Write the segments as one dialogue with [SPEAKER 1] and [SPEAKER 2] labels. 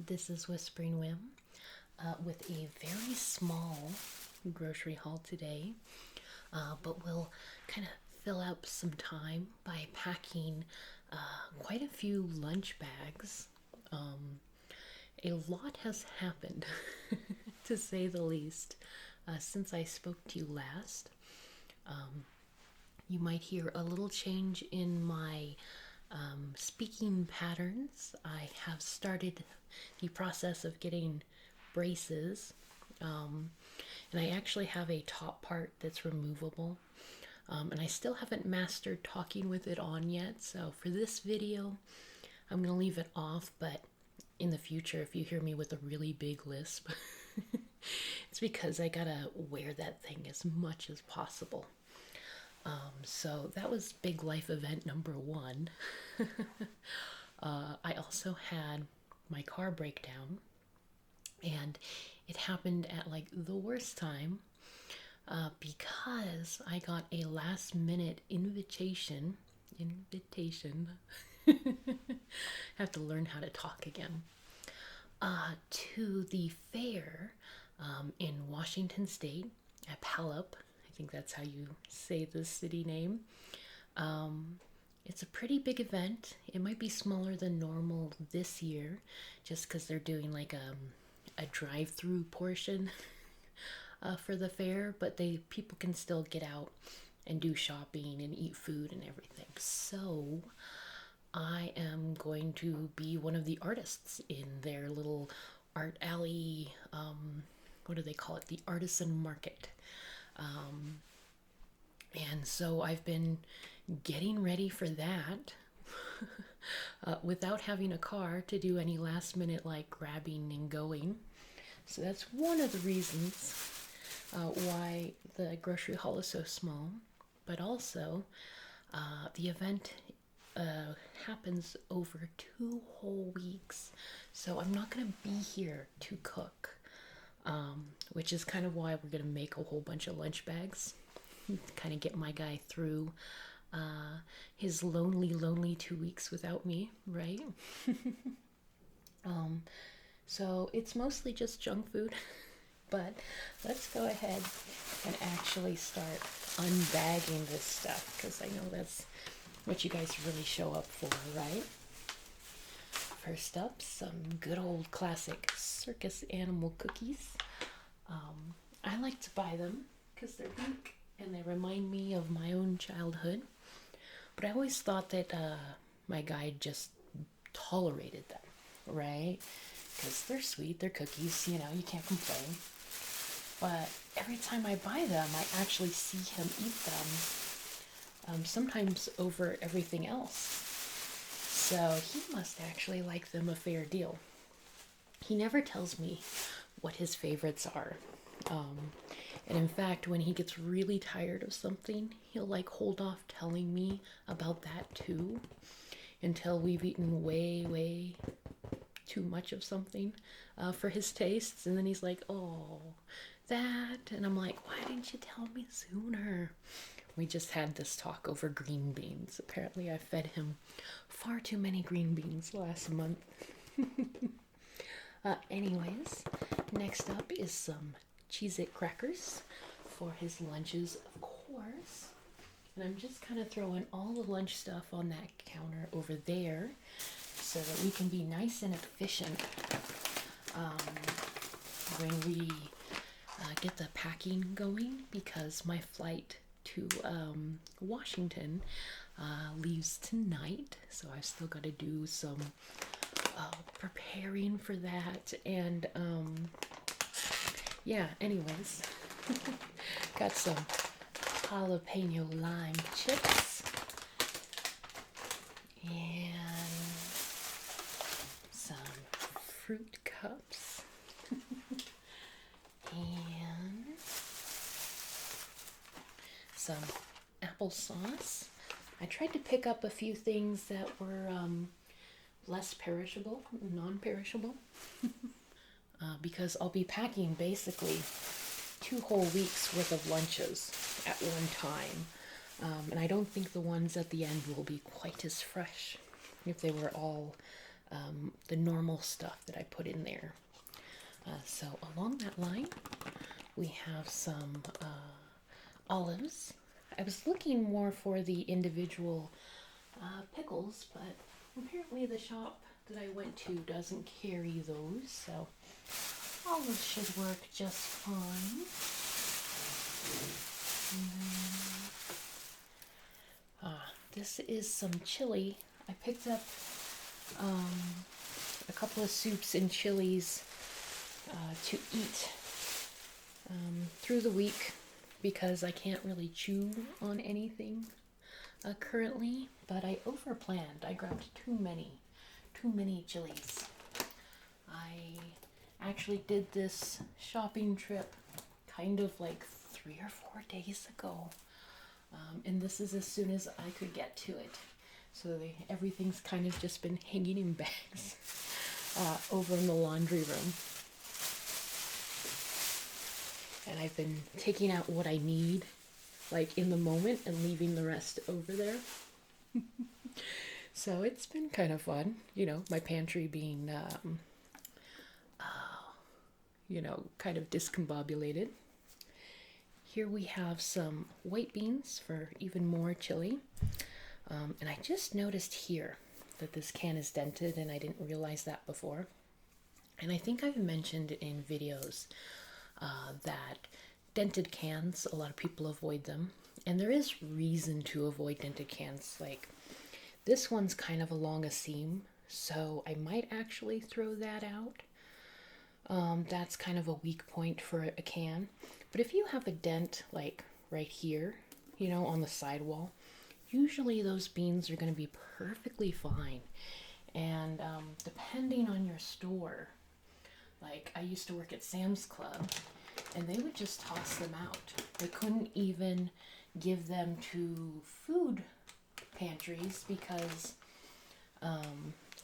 [SPEAKER 1] This is Whispering Whim with a very small grocery haul today, but we'll kind of fill out some time by packing quite a few lunch bags. A lot has happened, to say the least, since I spoke to you last. You might hear a little change in my speaking patterns. I have started the process of getting braces, and I actually have a top part that's removable, and I still haven't mastered talking with it on yet. So for this video, I'm going to leave it off, but in the future, if you hear me with a really big lisp, it's because I gotta wear that thing as much as possible. So that was big life event number one. I also had my car break down, and it happened at like the worst time because I got a last minute invitation. Have to learn how to talk again. To the fair in Washington State at Puyallup. I think that's how you say the city name. It's a pretty big event. It might be smaller than normal this year, just because they're doing like a drive-through portion for the fair, but people can still get out and do shopping and eat food and everything. So I am going to be one of the artists in their little art alley. What do they call it? The artisan market. And so I've been getting ready for that without having a car to do any last minute like grabbing and going. So that's one of the reasons why the grocery haul is so small. But also, the event happens over 2 whole weeks. So I'm not going to be here to cook, which is kind of why we're going to make a whole bunch of lunch bags. Kind of get my guy through his lonely 2 weeks without me, right? So it's mostly just junk food, but let's go ahead and actually start unbagging this stuff, because I know that's what you guys really show up for, right? First up, some good old classic Circus animal cookies. I like to buy them because they're pink and they remind me of my own childhood. But I always thought that my guy just tolerated them, right? Because they're sweet, they're cookies, you can't complain. But every time I buy them, I actually see him eat them, sometimes over everything else. So he must actually like them a fair deal. He never tells me what his favorites are. And in fact, when he gets really tired of something, he'll like hold off telling me about that too, until we've eaten way too much of something for his tastes. And then he's like, oh, that. And I'm like, why didn't you tell me sooner? We just had this talk over green beans. Apparently I fed him far too many green beans last month. Anyways, next up is some Cheez-It Crackers for his lunches, of course. And I'm just kind of throwing all the lunch stuff on that counter over there so that we can be nice and efficient when we get the packing going, because my flight to Washington leaves tonight, so I've still got to do some preparing for that. And yeah, anyways, got some jalapeno lime chips and some fruit cups and some applesauce. I tried to pick up a few things that were less perishable, non-perishable, because I'll be packing basically 2 whole weeks worth of lunches at one time. And I don't think the ones at the end will be quite as fresh if they were all the normal stuff that I put in there. So along that line, we have some olives. I was looking more for the individual pickles, but apparently the shop that I went to doesn't carry those, so olives should work just fine. This is some chili. I picked up a couple of soups and chilies to eat through the week because I can't really chew on anything currently, but I overplanned. I grabbed too many chilies. I actually did this shopping trip kind of like 3 or 4 days ago, and this is as soon as I could get to it. So everything's kind of just been hanging in bags over in the laundry room. And I've been taking out what I need, like in the moment, and leaving the rest over there. So it's been kind of fun, you know, my pantry being, kind of discombobulated. Here we have some white beans for even more chili. And I just noticed here that this can is dented, and I didn't realize that before. And I think I've mentioned in videos that dented cans, a lot of people avoid them. And there is reason to avoid dented cans. Like, this one's kind of along a seam, so I might actually throw that out. That's kind of a weak point for a can. But if you have a dent, like right here, you know, on the sidewall, usually those beans are going to be perfectly fine. And depending on your store, like I used to work at Sam's Club, and they would just toss them out. They couldn't even give them to food pantries because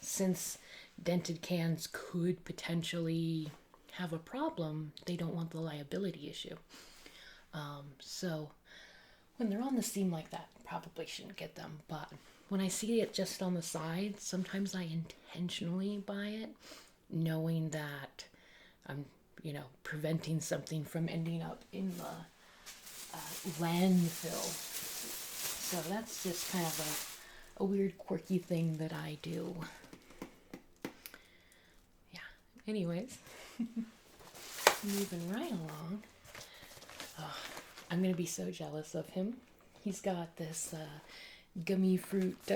[SPEAKER 1] since dented cans could potentially have a problem, they don't want the liability issue. So when they're on the seam like that, probably shouldn't get them. But when I see it just on the side, sometimes I intentionally buy it, knowing that I'm, preventing something from ending up in the landfill. So that's just kind of a weird, quirky thing that I do. Yeah, anyways, moving right along. I'm going to be so jealous of him. He's got this gummy fruit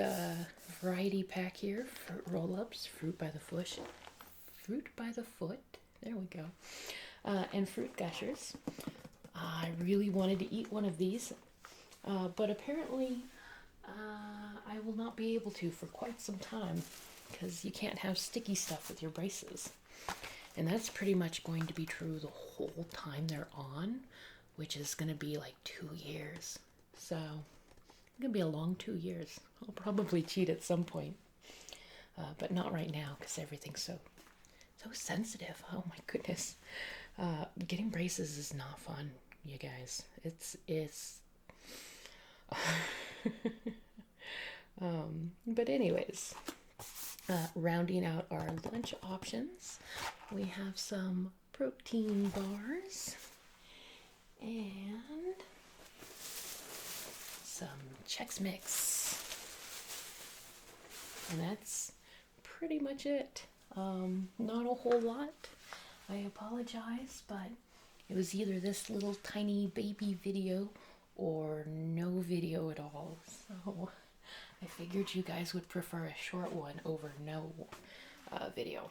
[SPEAKER 1] variety pack here, fruit roll-ups, fruit by the foot, there we go, and fruit gushers. I really wanted to eat one of these, but apparently I will not be able to for quite some time because you can't have sticky stuff with your braces. And that's pretty much going to be true the whole time they're on, which is going to be like 2 years. So it's going to be a long 2 years. I'll probably cheat at some point, but not right now because everything's so sensitive. Oh my goodness. Getting braces is not fun, you guys. It's but anyways, rounding out our lunch options, we have some protein bars and some Chex Mix, and that's pretty much it. Not a whole lot. I apologize, but it was either this little tiny baby video or no video at all. So I figured you guys would prefer a short one over no video.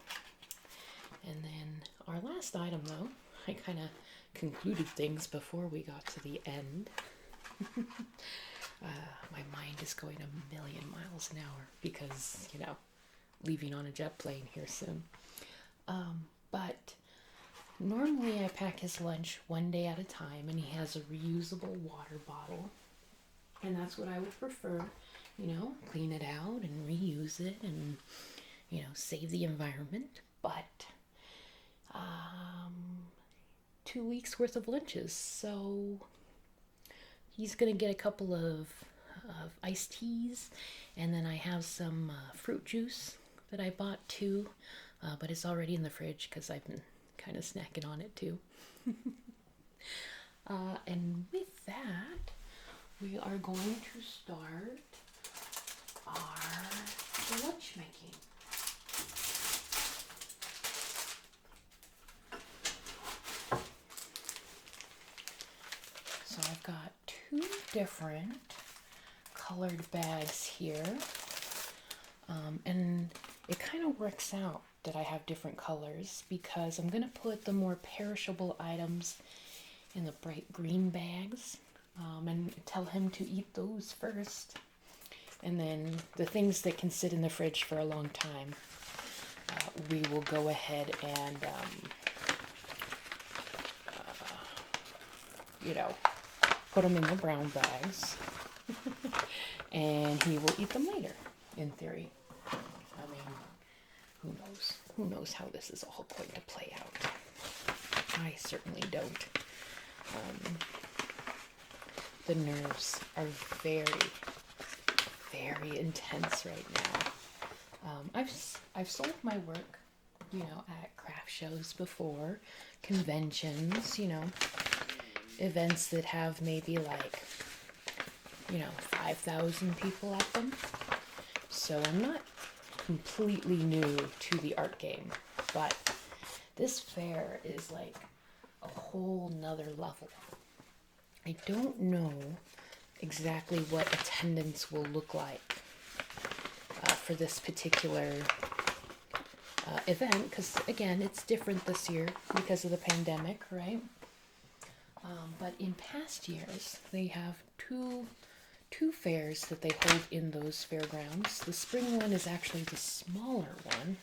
[SPEAKER 1] And then our last item, though, I kind of concluded things before we got to the end. My mind is going a million miles an hour because, leaving on a jet plane here soon. But normally I pack his lunch one day at a time, and he has a reusable water bottle. And that's what I would prefer, clean it out and reuse it and, save the environment. But 2 weeks worth of lunches, so he's gonna get a couple of iced teas, and then I have some fruit juice that I bought too, but it's already in the fridge because I've been kind of snacking on it too. And with that, we are going to start our lunch making. So I've got two different colored bags here, and it kind of works out that I have different colors because I'm going to put the more perishable items in the bright green bags, and tell him to eat those first, and then the things that can sit in the fridge for a long time, we will go ahead and put them in the brown bags and he will eat them later, in theory. I mean, who knows how this is all going to play out. I certainly don't. The nerves are very, very intense right now. I've sold my work, at craft shows before, conventions, events that have maybe 5,000 people at them. So I'm not completely new to the art game, but this fair is like a whole nother level. I don't know exactly what attendance will look like for this particular event, because again, it's different this year because of the pandemic, right? But in past years, they have two fairs that they hold in those fairgrounds. The spring one is actually the smaller one,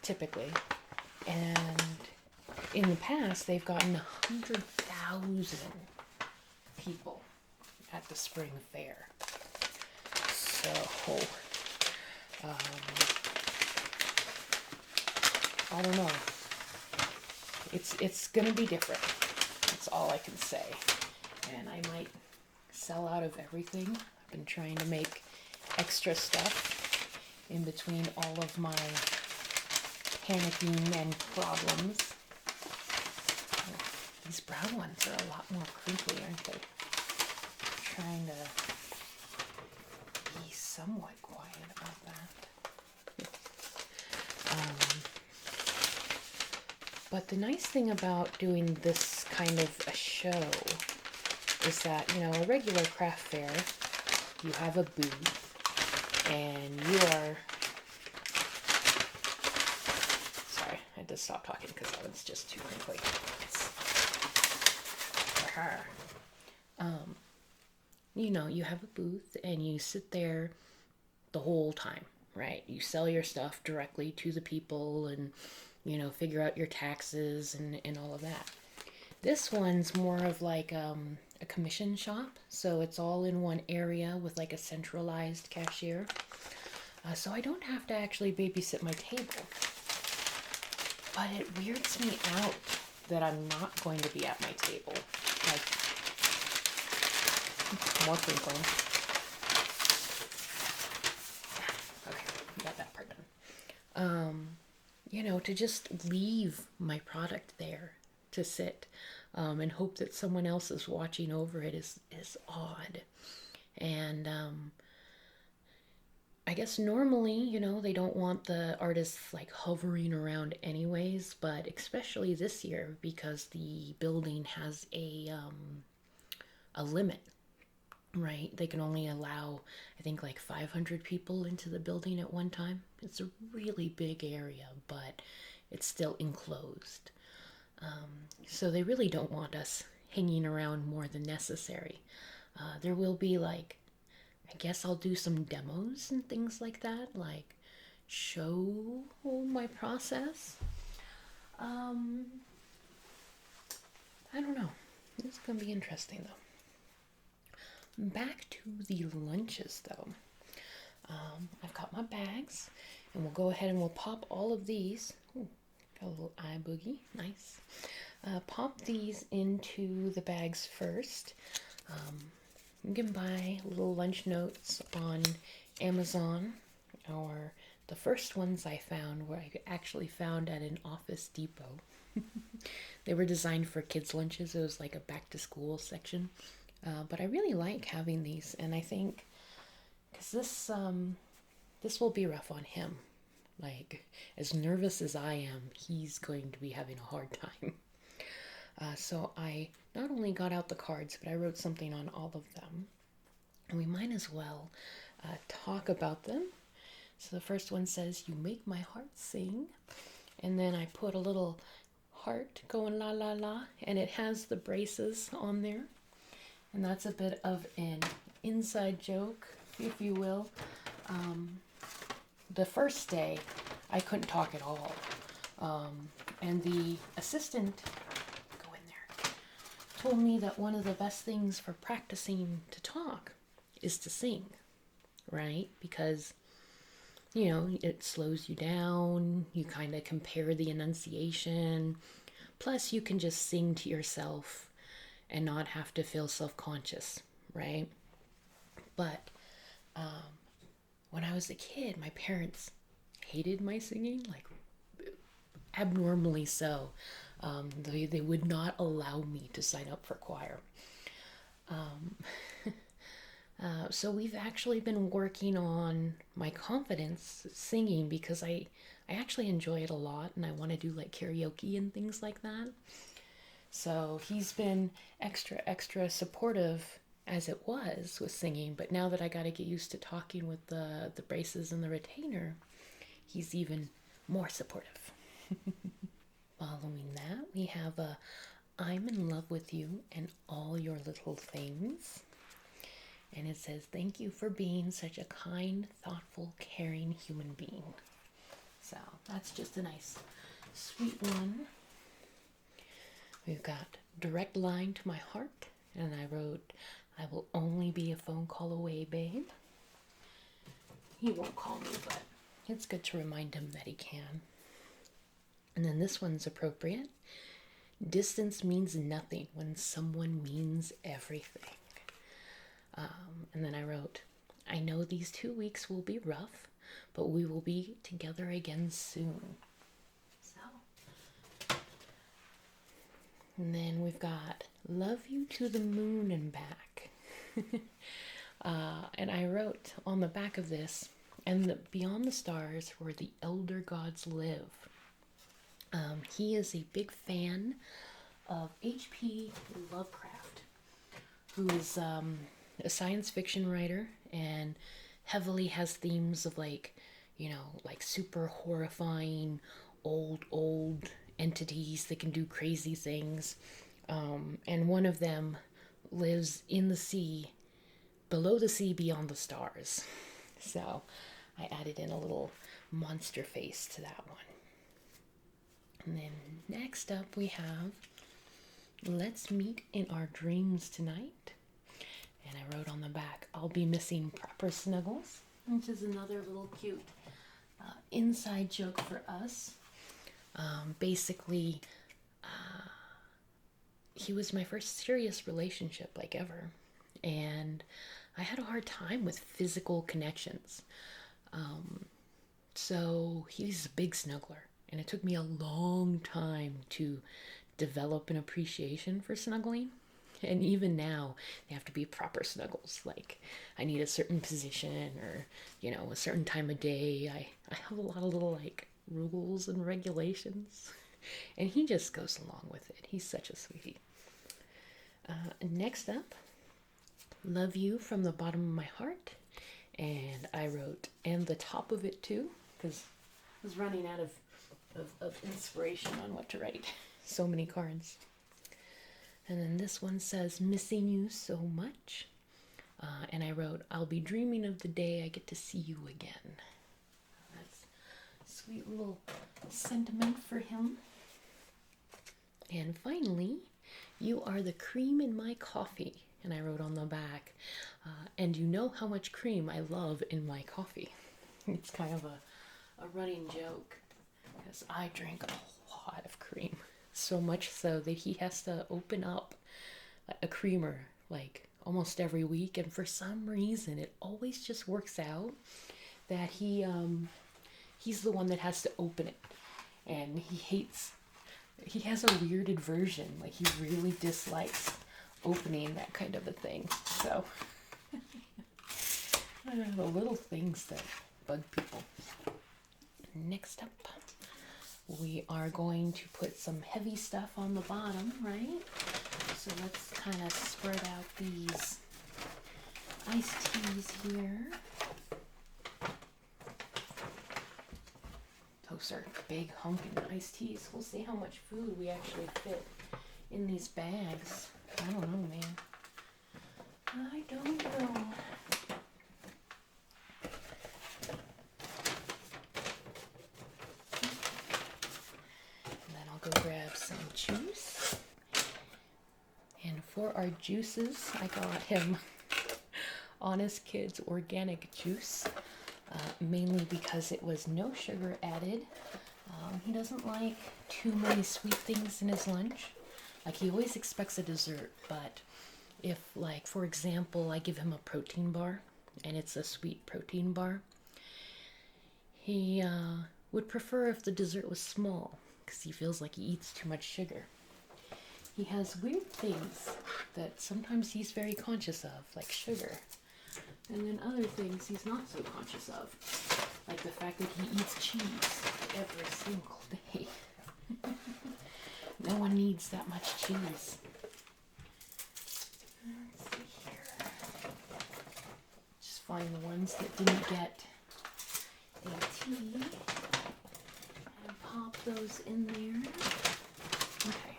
[SPEAKER 1] typically. And in the past, they've gotten 100,000 people at the spring fair. So, I don't know. It's gonna be different. That's all I can say. And I might sell out of everything. I've been trying to make extra stuff in between all of my panicking and problems. These brown ones are a lot more crinkly, aren't they? I'm trying to be somewhat quiet about that. But the nice thing about doing this kind of a show is that, a regular craft fair, you have a booth, and you are... Sorry, I had to stop talking because that one's just too crinkly. You have a booth, and you sit there the whole time, right? You sell your stuff directly to the people, and figure out your taxes and all of that. This one's more of like a commission shop, so it's all in one area with like a centralized cashier. So I don't have to actually babysit my table. But it weirds me out that I'm not going to be at my table. Like, more crinkling. Okay, we got that part done. To just leave my product there to sit, and hope that someone else is watching over it is odd. And I guess normally, they don't want the artists hovering around anyways, but especially this year because the building has a limit, right? They can only allow, I think, 500 people into the building at one time. It's a really big area, but it's still enclosed. So they really don't want us hanging around more than necessary. There will be I guess I'll do some demos and things like that, show my process. I don't know. It's going to be interesting, though. Back to the lunches, though. I've got my bags, and we'll go ahead and we'll pop all of these. Ooh, got a little eye boogie. Nice. Pop these into the bags first. You can buy little lunch notes on Amazon or the first ones I found were I actually found at an Office Depot. They were designed for kids' lunches. It was like a back to school section. But I really like having these, and I think because this will be rough on him. Like, as nervous as I am, he's going to be having a hard time. So I not only got out the cards, but I wrote something on all of them. And we might as well talk about them. So the first one says, "You make my heart sing." And then I put a little heart going la la la, and it has the braces on there. And that's a bit of an inside joke, if you will. The first day, I couldn't talk at all. And the assistant, go in there, told me that one of the best things for practicing to talk is to sing, right? Because, you know, it slows you down. You kind of compare the enunciation. Plus, you can just sing to yourself and not have to feel self-conscious, right? But when I was a kid, my parents hated my singing, like abnormally so. They would not allow me to sign up for choir. So we've actually been working on my confidence singing because I actually enjoy it a lot, and I want to do like karaoke and things like that. So he's been extra supportive as it was with singing, but now that I got to get used to talking with the braces and the retainer, he's even more supportive. Following that, we have a "I'm in love with you and all your little things." And it says, "Thank you for being such a kind, thoughtful, caring human being." So that's just a nice, sweet one. We've got "Direct line to my heart." And I wrote, "I will only be a phone call away, babe." He won't call me, but it's good to remind him that he can. And then this one's appropriate. "Distance means nothing when someone means everything." And then I wrote, "I know these 2 weeks will be rough, but we will be together again soon." So, and then we've got "Love you to the moon and back." And I wrote on the back of this, "And beyond the stars where the elder gods live." He is a big fan of H.P. Lovecraft, who is a science fiction writer and heavily has themes of like, you know, like super horrifying old entities that can do crazy things. And one of them lives in the sea, below the sea, beyond the stars. So I added in a little monster face to that one. And then next up we have "Let's meet in our dreams tonight." And I wrote on the back, "I'll be missing proper snuggles," which is another little cute inside joke for us. Basically, he was my first serious relationship, like ever. And I had a hard time with physical connections. So he's a big snuggler. And it took me a long time to develop an appreciation for snuggling. And even now, they have to be proper snuggles. Like, I need a certain position or, you know, a certain time of day. I have a lot of little, like, rules and regulations. And he just goes along with it. He's such a sweetie. Next up, "Love you from the bottom of my heart." And I wrote, "and the top of it too," because I was running out of inspiration on what to write. So many cards. And then this one says, "Missing you so much." And I wrote, "I'll be dreaming of the day I get to see you again." That's a sweet little sentiment for him. And finally, "You are the cream in my coffee." And I wrote on the back, "and you know how much cream I love in my coffee." It's kind of a running joke because I drink a lot of cream. So much so that he has to open up a creamer like almost every week. And for some reason, it always just works out that he's the one that has to open it, and he has a weird aversion, like he really dislikes opening that kind of a thing. So I don't know, the little things that bug people. Next up, we are going to put some heavy stuff on the bottom, right? So let's kind of spread out these iced teas here. Those are big hunkin' iced teas. We'll see how much food we actually fit in these bags. I don't know, man. I don't know. Go grab some juice. And for our juices, I got him Honest Kids organic juice, mainly because it was no sugar added. He doesn't like too many sweet things in his lunch. Like, he always expects a dessert, but if, like, for example, I give him a protein bar and it's a sweet protein bar, he would prefer if the dessert was small, because he feels like he eats too much sugar. He has weird things that sometimes he's very conscious of, like sugar. And then other things he's not so conscious of, like the fact that he eats cheese every single day. No one needs that much cheese. Let's see here. Just find the ones that didn't get a tea. Pop those in there. Okay.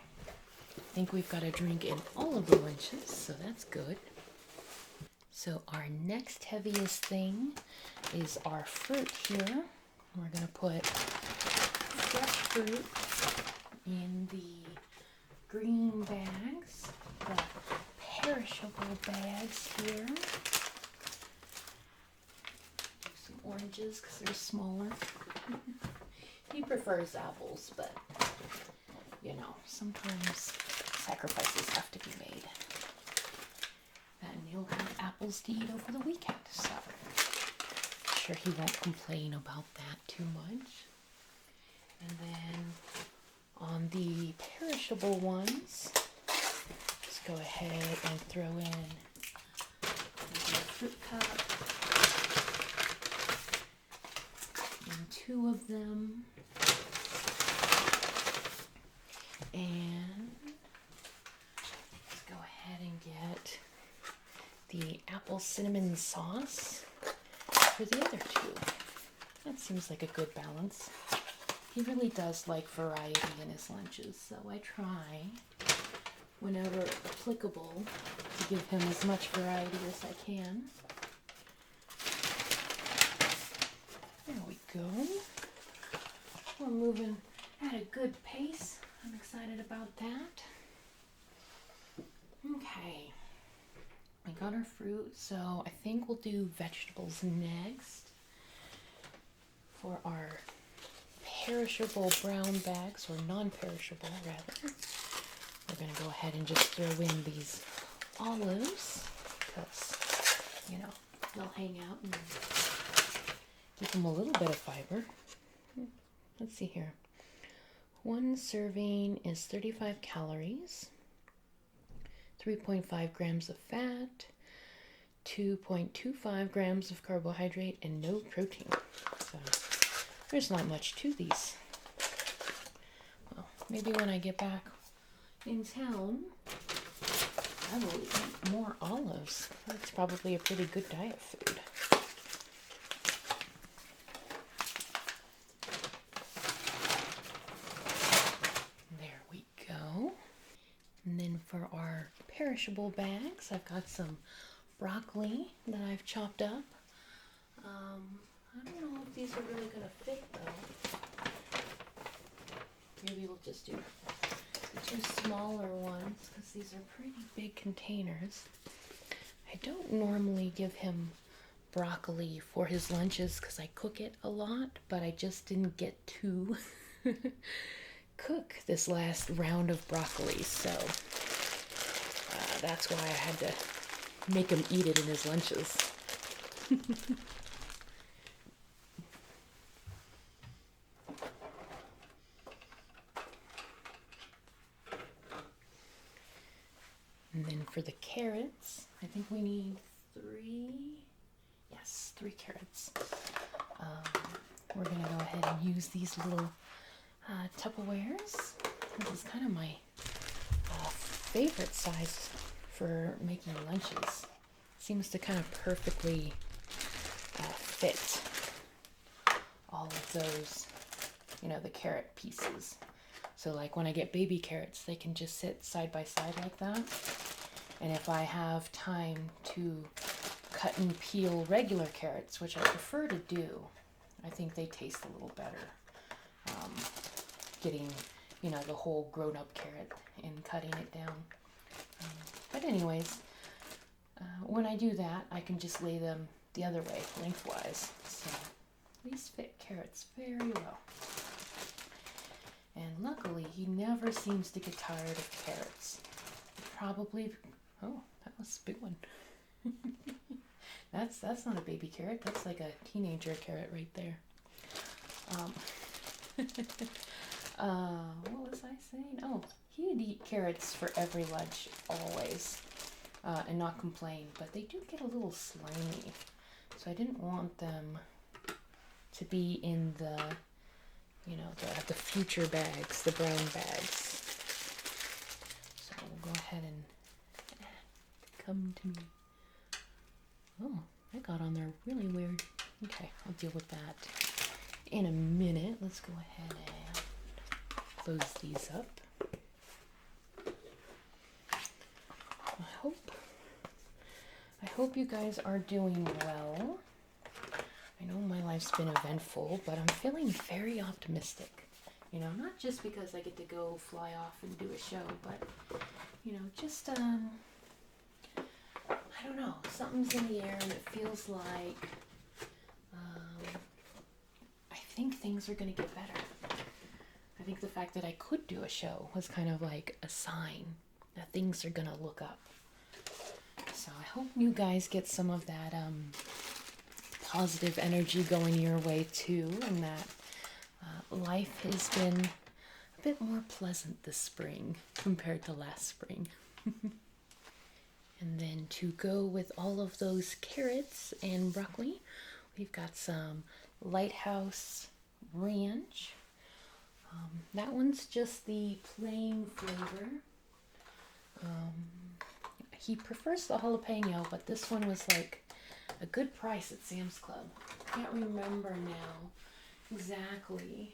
[SPEAKER 1] I think we've got a drink in all of the lunches, so that's good. So our next heaviest thing is our fruit here. We're going to put fresh fruit in the green bags, the perishable bags here. Do some oranges because they're smaller. He prefers apples, but, you know, sometimes sacrifices have to be made. And he'll have apples to eat over the weekend, so I'm sure he won't complain about that too much. And then on the perishable ones, just go ahead and throw in the fruit cup and 2 of them. And let's go ahead and get the apple cinnamon sauce for the other 2. That seems like a good balance. He really does like variety in his lunches, so I try, whenever applicable, to give him as much variety as I can. There we go. We're moving at a good pace. I'm excited about that. Okay. We got our fruit, so I think we'll do vegetables next. For our perishable brown bags, or non-perishable rather, we're going to go ahead and just throw in these olives, because, you know, they'll hang out and give them a little bit of fiber. Let's see here. 1 serving is 35 calories, 3.5 grams of fat, 2.25 grams of carbohydrate, and no protein. So there's not much to these. Well, maybe when I get back in town, I will eat more olives. That's probably a pretty good diet food. There we go. And then for our perishable bags, I've got some broccoli that I've chopped up. I don't know if these are really going to fit though. Maybe we'll just do the 2 smaller ones because these are pretty big containers. I don't normally give him broccoli for his lunches because I cook it a lot, but I just didn't get to cook this last round of broccoli, so that's why I had to make him eat it in his lunches. for the carrots, I think we need 3 carrots. We're gonna go ahead and use these little Tupperwares. This is kind of my favorite size for making lunches. Seems to kind of perfectly fit all of those, you know, the carrot pieces. So like when I get baby carrots, they can just sit side by side like that. And if I have time to cut and peel regular carrots, which I prefer to do, I think they taste a little better. Getting, you know, the whole grown-up carrot and cutting it down. But anyways, when I do that, I can just lay them the other way, lengthwise. So these fit carrots very well. And luckily, he never seems to get tired of carrots. Probably, oh, that was a big one. That's not a baby carrot. That's like a teenager carrot right there. What was I saying? Oh, he'd eat carrots for every lunch, always, and not complain. But they do get a little slimy, so I didn't want them to be in the, you know, the future bags, the brown bags. So we'll go ahead and come to me. Oh, that got on there really weird. Okay, I'll deal with that in a minute. Let's go ahead and close these up. I hope you guys are doing well. I know my life's been eventful, but I'm feeling very optimistic. You know, not just because I get to go fly off and do a show, but, you know, just, I don't know, something's in the air and it feels like, I think things are going to get better. I think the fact that I could do a show was kind of like a sign that things are going to look up. So I hope you guys get some of that, positive energy going your way too, and that life has been a bit more pleasant this spring compared to last spring. And then to go with all of those carrots and broccoli, we've got some Lighthouse Ranch. That one's just the plain flavor. He prefers the jalapeno, but this one was like a good price at Sam's Club. I can't remember now exactly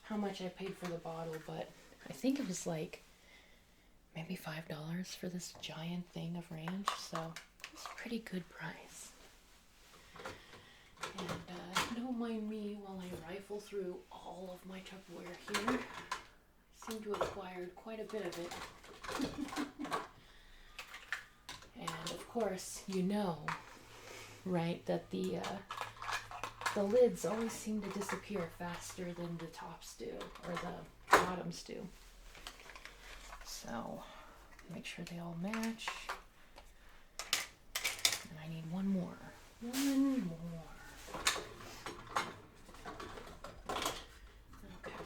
[SPEAKER 1] how much I paid for the bottle, but I think it was like maybe $5 for this giant thing of ranch, so it's a pretty good price. And don't mind me while I rifle through all of my Tupperware here. I seem to have acquired quite a bit of it. And of course, you know, right, that the lids always seem to disappear faster than the tops do, or the bottoms do. So, make sure they all match. And I need one more. One more. Okay.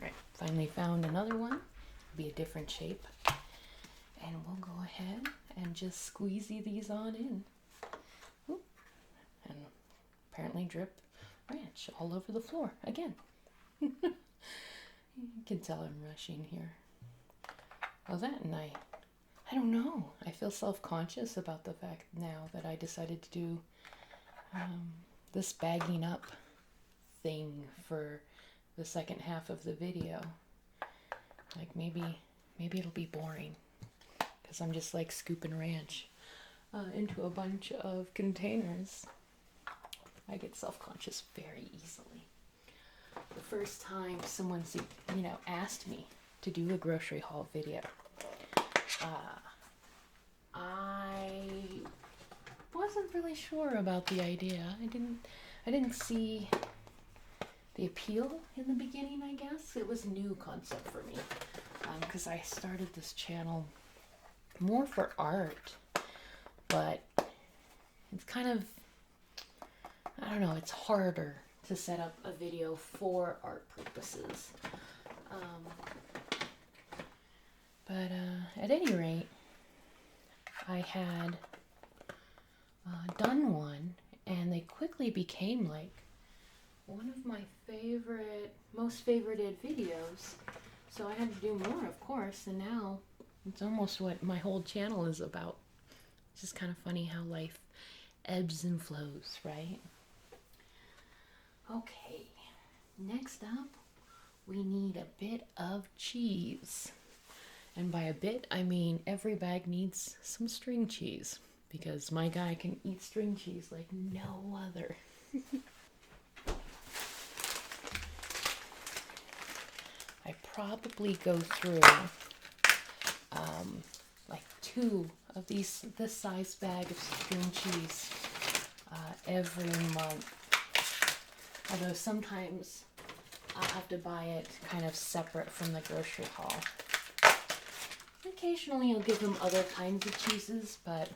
[SPEAKER 1] Right, finally found another one. It'll be a different shape. And we'll go ahead and just squeezy these on in. Oop. And apparently drip ranch all over the floor again. You can tell I'm rushing here. Well, that and I don't know. I feel self-conscious about the fact now that I decided to do this bagging up thing for the second half of the video. Like maybe it'll be boring because I'm just like scooping ranch into a bunch of containers. I get self-conscious very easily. The first time someone's, you know, asked me to do a grocery haul video, I wasn't really sure about the idea. I didn't see the appeal in the beginning, I guess. It was a new concept for me because I started this channel more for art, but it's kind of, I don't know, it's harder to set up a video for art purposes. But at any rate, I had done one, and they quickly became like one of my most favorited videos. So I had to do more, of course, and now it's almost what my whole channel is about. It's just kind of funny how life ebbs and flows, right? Okay, next up, we need a bit of cheese. And by a bit, I mean every bag needs some string cheese, because my guy can eat string cheese like no other. I probably go through like 2 of this size bag of string cheese every month. Although sometimes I'll have to buy it kind of separate from the grocery haul. Occasionally I'll give him other kinds of cheeses, but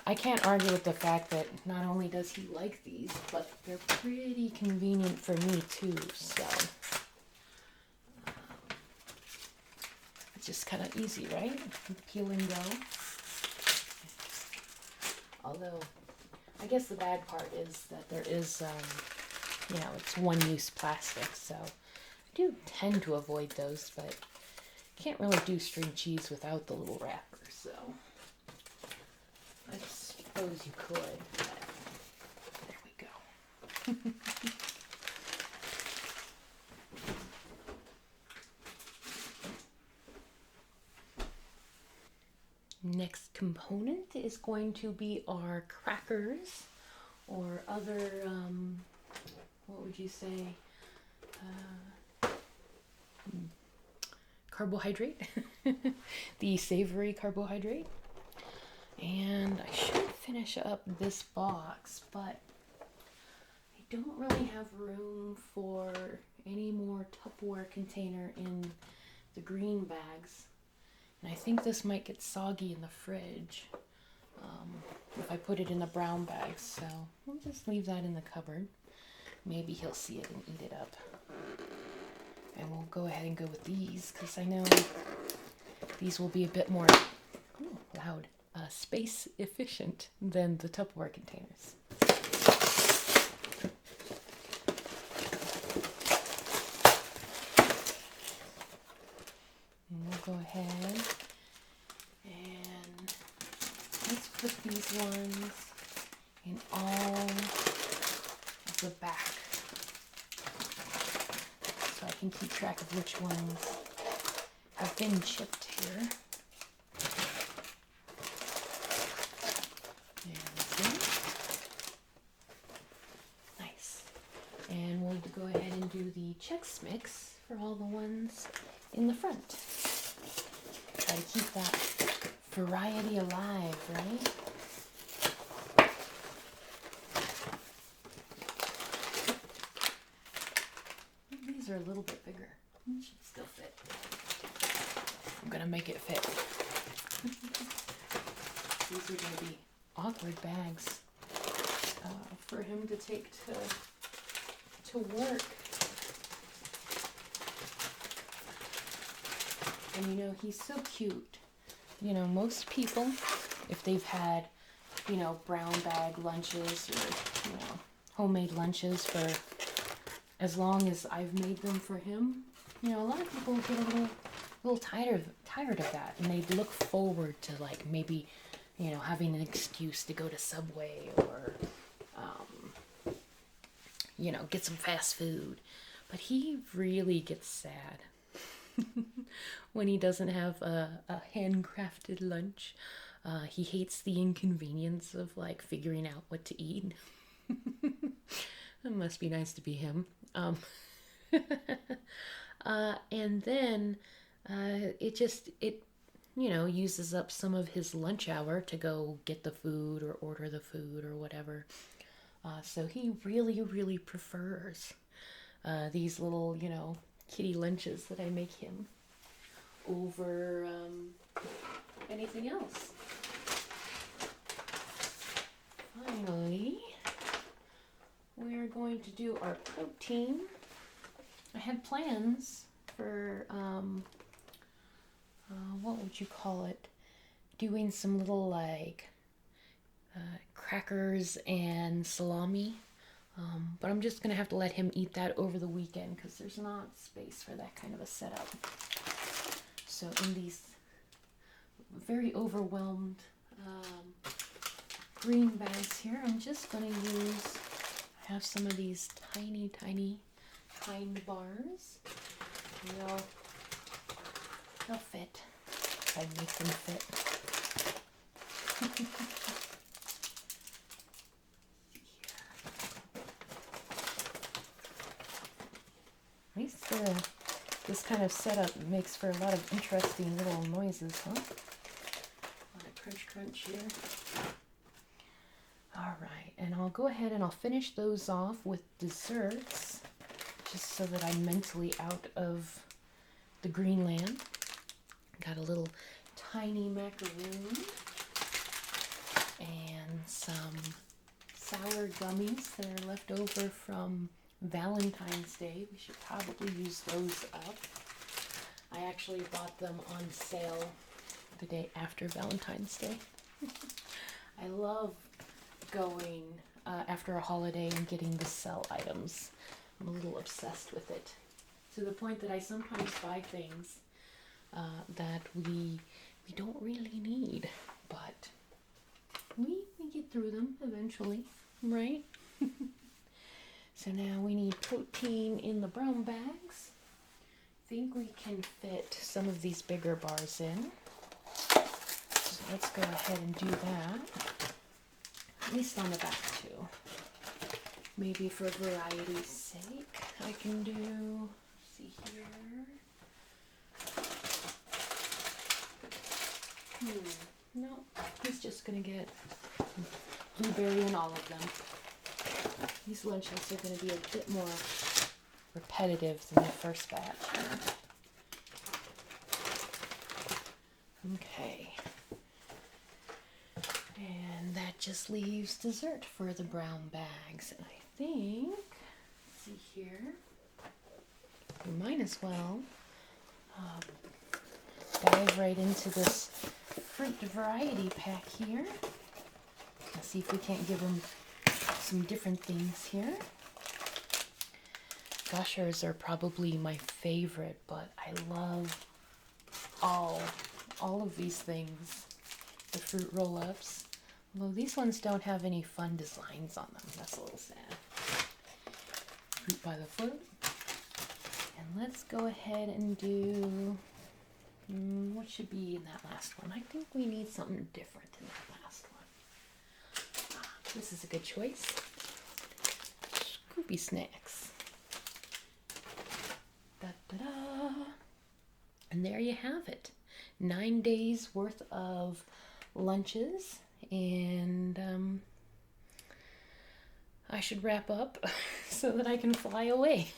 [SPEAKER 1] I can't argue with the fact that not only does he like these, but they're pretty convenient for me too, so it's just kind of easy, right? Peel and go. Although, I guess the bad part is that there is, it's one-use plastic, so I do tend to avoid those, but can't really do string cheese without the little wrapper, so I suppose you could, but there we go. Next component is going to be our crackers, or other, what would you say, carbohydrate, the savory carbohydrate. And I should finish up this box, but I don't really have room for any more Tupperware container in the green bags. And I think this might get soggy in the fridge if I put it in the brown bags, so we'll just leave that in the cupboard. Maybe he'll see it and eat it up. And we'll go ahead and go with these, because I know these will be a bit more loud, space efficient than the Tupperware containers. And we'll go ahead and let's put these ones in all of the back, so I can keep track of which ones have been chipped here. Nice. And we'll go ahead and do the Chex Mix for all the ones in the front. Try to keep that variety alive, right? These are a little bit bigger. It should still fit. I'm gonna make it fit. These are gonna be awkward bags for him to take to work. And you know, he's so cute. You know, most people, if they've had, you know, brown bag lunches or, you know, homemade lunches for as long as I've made them for him, you know, a lot of people get a little tired of that, and they look forward to, like, maybe, you know, having an excuse to go to Subway or, you know, get some fast food. But he really gets sad when he doesn't have a handcrafted lunch. He hates the inconvenience of, like, figuring out what to eat. It must be nice to be him. And then it you know, uses up some of his lunch hour to go get the food or order the food or whatever. So he really, really prefers these little, you know, kitty lunches that I make him over anything else. Finally, we're going going to do our protein. I had plans for, what would you call it? Doing some little like crackers and salami. But I'm just going to have to let him eat that over the weekend because there's not space for that kind of a setup. So in these very overwhelmed green bags here, I'm just going to have some of these tiny, tiny Kind bars. They'll fit. I make them fit. At least this kind of setup makes for a lot of interesting little noises, huh? A lot of crunch crunch here. Alright, and I'll go ahead and I'll finish those off with desserts, just so that I'm mentally out of the Greenland. Got a little tiny macaroon and some sour gummies that are left over from Valentine's Day. We should probably use those up. I actually bought them on sale the day after Valentine's Day. I love going after a holiday and getting the sell items. I'm a little obsessed with it, to the point that I sometimes buy things that we don't really need, but we get through them eventually, right? So now we need protein in the brown bags. I think we can fit some of these bigger bars in. So let's go ahead and do that. At least on the back too. Maybe for variety's sake, I can do, see here. No, he's just gonna get blueberry in all of them. These lunches are gonna be a bit more repetitive than the first batch. Okay. And that just leaves dessert for the brown bags. And I think, let's see here, we might as well dive right into this fruit variety pack here. Let's see if we can't give them some different things here. Gushers are probably my favorite, but I love all of these things. The fruit roll-ups. Although these ones don't have any fun designs on them. That's a little sad. Fruit by the foot. And let's go ahead and do... what should be in that last one? I think we need something different in that last one. This is a good choice. Scoopy snacks. Da-da-da. And there you have it. 9 days worth of lunches, and I should wrap up so that I can fly away.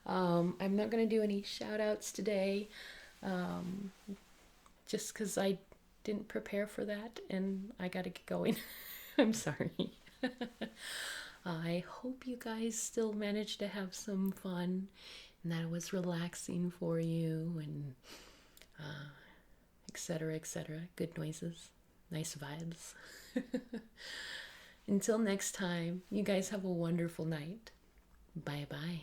[SPEAKER 1] I'm not going to do any shout outs today, just because I didn't prepare for that and I got to get going. I'm sorry. I hope you guys still managed to have some fun and that it was relaxing for you, and etc., etc. Good noises, nice vibes. Until next time, you guys have a wonderful night. Bye-bye.